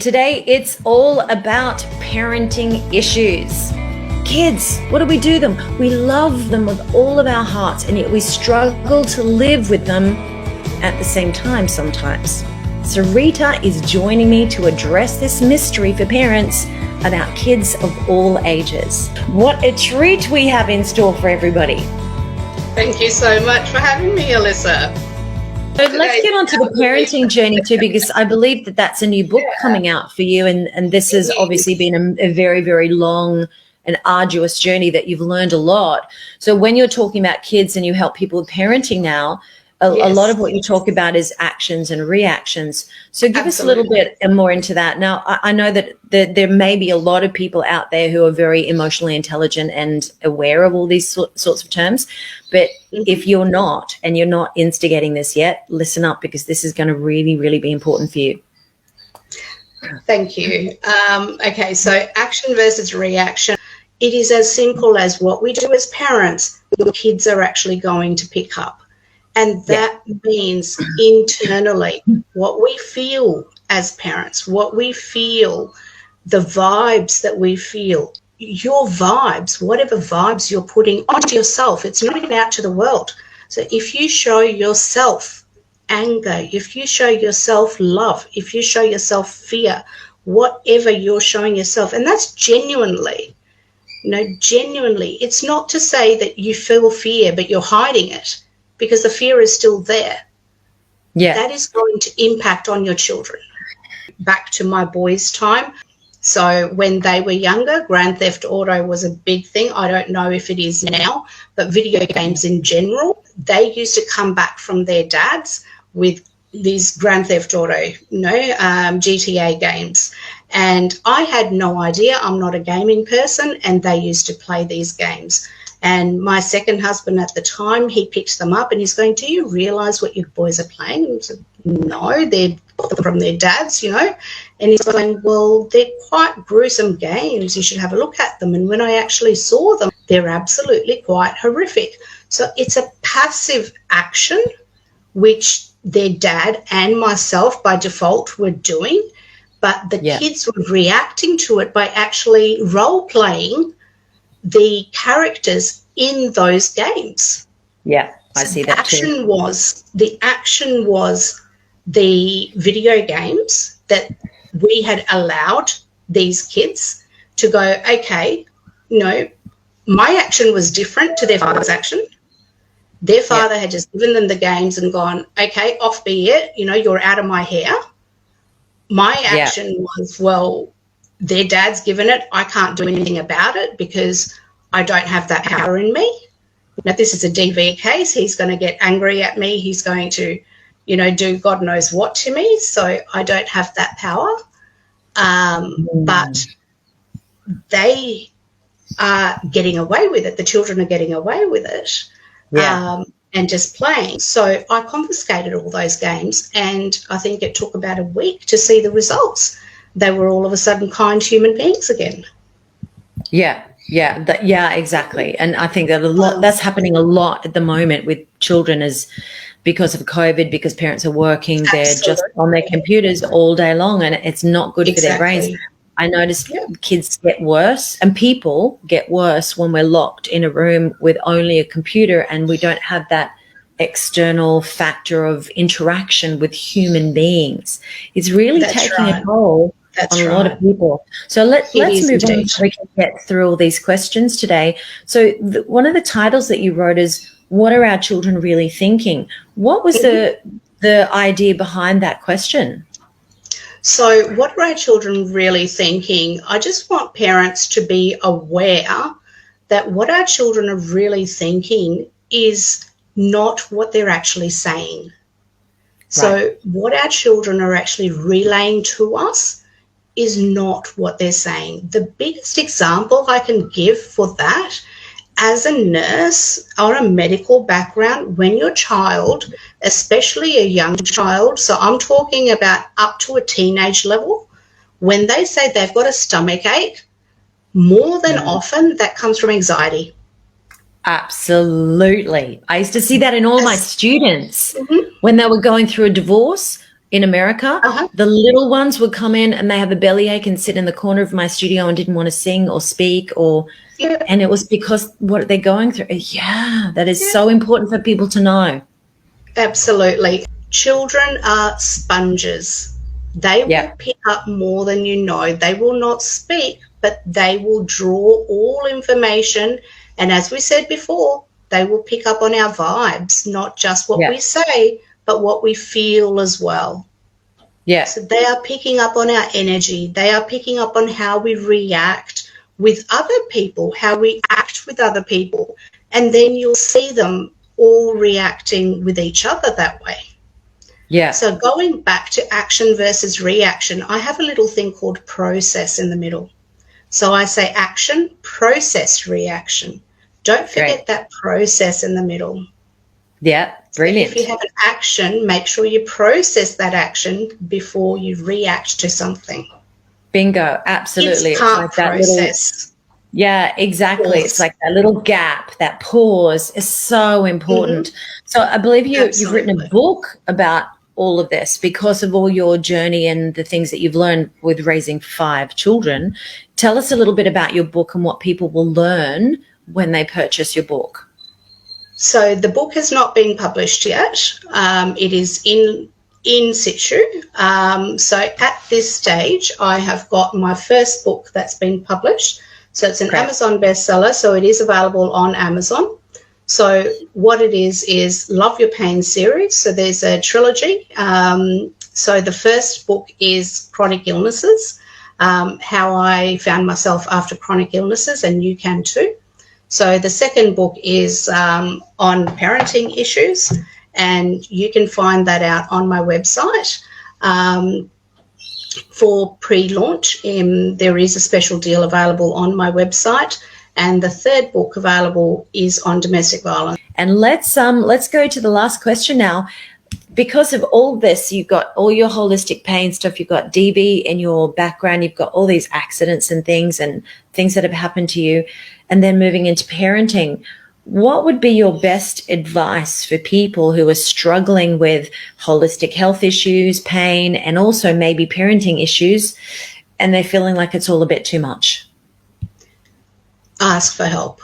today it's all about parenting issues. Kids, what do we do them? We love them with all of our hearts, and yet we struggle to live with them at the same time sometimes. So Rita is joining me to address this mystery for parents about kids of all ages. What a treat we have in store for everybody. Thank you so much for having me, Alyssa. So let's get on to the parenting journey too, because I believe that that's a new book coming out for you, and this has obviously been a very, very long and arduous journey that you've learned a lot. So when you're talking about kids and you help people with parenting now, a lot of what you talk about is actions and reactions. So give us a little bit more into that. Now, I know that there may be a lot of people out there who are very emotionally intelligent and aware of all these sorts of terms, but if you're not, and you're not instigating this yet, listen up, because this is going to really, really be important for you. Thank you. Okay, so action versus reaction. It is as simple as what we do as parents, your kids are actually going to pick up. And that means internally, what we feel as parents, what we feel, the vibes that we feel, your vibes, whatever vibes you're putting onto yourself, it's not even out to the world. So if you show yourself anger, if you show yourself love, if you show yourself fear, whatever you're showing yourself, and that's genuinely, genuinely, it's not to say that you feel fear, but you're hiding it, because the fear is still there. Yeah. That is going to impact on your children. Back to my boys' time. So when they were younger, Grand Theft Auto was a big thing. I don't know if it is now, but video games in general, they used to come back from their dads with these Grand Theft Auto, GTA games. And I had no idea. I'm not a gaming person, and they used to play these games. And my second husband at the time, he picked them up and he's going, do you realise what your boys are playing? And I said, no, they're from their dads, And he's going, well, they're quite gruesome games. You should have a look at them. And when I actually saw them, they're absolutely quite horrific. So it's a passive action, which their dad and myself by default were doing. But the kids were reacting to it by actually role-playing the characters in those games. Yeah, I see that too. The action was the video games that we had allowed these kids to go, okay, my action was different to their father's action. Their father had just given them the games and gone, okay, off be it, you're out of my hair. My action was, well, their dad's given it. I can't do anything about it because I don't have that power in me. Now, this is a DV case. He's going to get angry at me. He's going to, do God knows what to me. So I don't have that power. But they are getting away with it. The children are getting away with it and just playing. So I confiscated all those games, and I think it took about a week to see the results. They were all of a sudden kind human beings again. Yeah, exactly. And I think that that's happening a lot at the moment with children, is because of COVID, because parents are working, they're just on their computers all day long, and it's not good for their brains. I noticed kids get worse, and people get worse when we're locked in a room with only a computer and we don't have that external factor of interaction with human beings. It's really taking a toll on a lot of people. So let's move on so we can get through all these questions today. So one of the titles that you wrote is, what are our children really thinking? What was the idea behind that question? So what are our children really thinking? I just want parents to be aware that what our children are really thinking is not what they're actually saying. So what our children are actually relaying to us is not what they're saying. The biggest example I can give for that, as a nurse or a medical background, when your child, especially a young child, so I'm talking about up to a teenage level, when they say they've got a stomach ache, more than often that comes from anxiety. Absolutely. I used to see that in all my students when they were going through a divorce. in America. The little ones would come in and they have a bellyache and sit in the corner of my studio and didn't want to sing or speak and it was because what they're going through. Yeah, that is so important for people to know. Absolutely. Children are sponges. They will pick up more than you know. They will not speak, but they will draw all information. And as we said before, they will pick up on our vibes, not just what we say, but what we feel as well. Yeah. So they are picking up on our energy. They are picking up on how we react with other people, how we act with other people. And then you'll see them all reacting with each other that way. Yeah. So going back to action versus reaction, I have a little thing called process in the middle. So I say action, process, reaction. Don't forget that process in the middle. Yeah, brilliant. So if you have an action, make sure you process that action before you react to something. Bingo, absolutely. Kids can't process. Yeah, exactly. Pause. It's like that little gap, that pause is so important. So I believe you've written a book about all of this because of all your journey and the things that you've learned with raising 5 children. Tell us a little bit about your book and what people will learn when they purchase your book. So the book has not been published yet. It is in situ. So at this stage, I have got my first book that's been published. So it's an Amazon bestseller, so it is available on Amazon. So what it is Love Your Pain series. So there's a trilogy. So the first book is Chronic Illnesses, how I found myself after chronic illnesses, and you can too. So the second book is on parenting issues, and you can find that out on my website. For pre-launch, there is a special deal available on my website, and the third book available is on domestic violence. And let's go to the last question now. Because of all this, you've got all your holistic pain stuff, you've got DV in your background, you've got all these accidents and things that have happened to you, and then moving into parenting. What would be your best advice for people who are struggling with holistic health issues, pain, and also maybe parenting issues, and they're feeling like it's all a bit too much? Ask for help.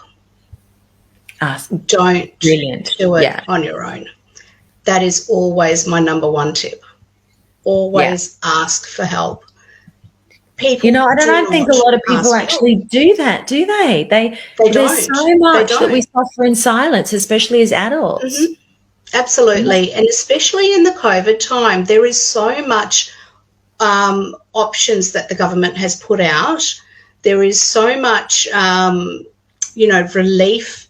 Don't do it on your own. That is always my number one tip. Always ask for help. People, I don't think a lot of people actually do that, do they? There's so much that we suffer in silence, especially as adults. Absolutely. And especially in the COVID time, there is so much options that the government has put out. There is so much, relief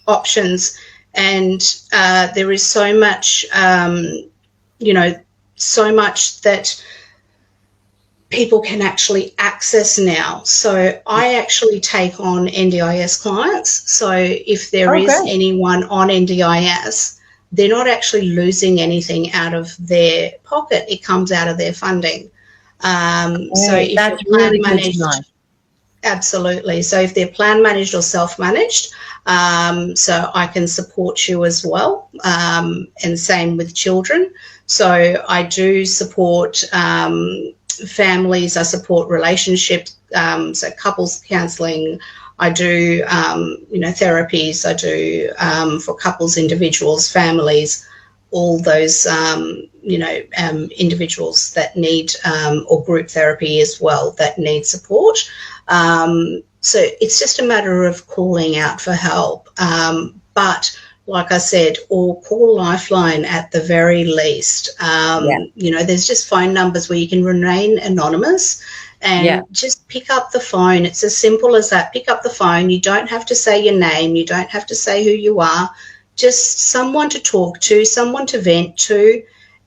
options, and there is so much, so much that people can actually access now. So I actually take on NDIS clients. So if there is anyone on NDIS, they're not actually losing anything out of their pocket. It comes out of their funding. So if that's really managed, absolutely. So if they're plan managed or self-managed, so I can support you as well. And same with children. So I do support families, I support relationships, so couples counselling. I do, therapies. I do for couples, individuals, families, all those, individuals that need, or group therapy as well, that need support. So it's just a matter of calling out for help. But like I said, or call Lifeline at the very least. There's just phone numbers where you can remain anonymous and just pick up the phone. It's as simple as that. Pick up the phone. You don't have to say your name. You don't have to say who you are. Just someone to talk to, someone to vent to,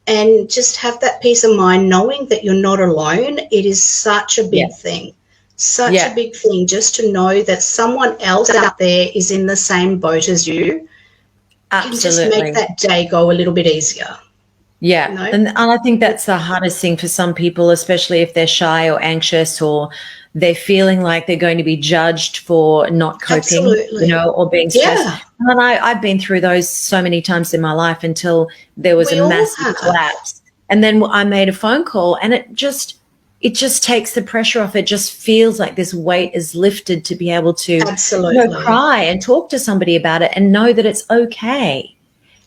and just have that peace of mind knowing that you're not alone. It is such a big thing. Such a big thing just to know that someone else out there is in the same boat as you. Absolutely. Can just make that day go a little bit easier. Yeah. And I think that's the hardest thing for some people, especially if they're shy or anxious, or they're feeling like they're going to be judged for not coping, or being stressed. Yeah. And I've been through those so many times in my life until there was a massive collapse. And then I made a phone call, and it just takes the pressure off. It just feels like this weight is lifted to be able to cry and talk to somebody about it and know that it's okay.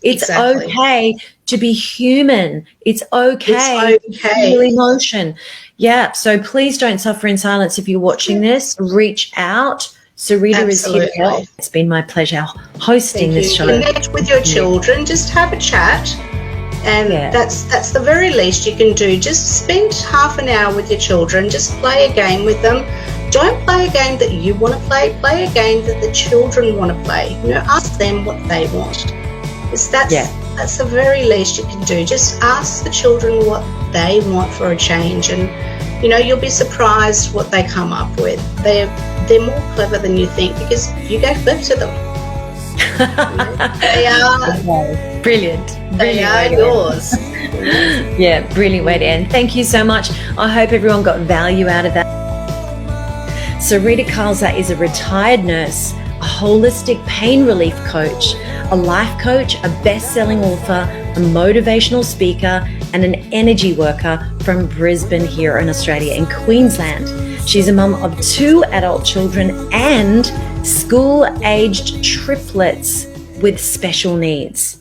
It's okay to be human. It's okay to feel emotion. Yeah. So please don't suffer in silence. If you're watching this, reach out. Sarita is here to help. It's been my pleasure hosting this show. Connect with your children. Just have a chat. And that's the very least you can do. Just spend half an hour with your children. Just play a game with them. Don't play a game that you want to play. Play a game that the children want to play. Ask them what they want. That's the very least you can do. Just ask the children what they want for a change, and you'll be surprised what they come up with. They're more clever than you think because you gave birth to them. They are brilliant. They are yours. Yeah, brilliant way to end. Thank you so much. I hope everyone got value out of that. Sarita Khalsa is a retired nurse, a holistic pain relief coach, a life coach, a best-selling author, a motivational speaker, and an energy worker from Brisbane here in Australia, in Queensland. She's a mum of 2 adult children and school-aged triplets with special needs.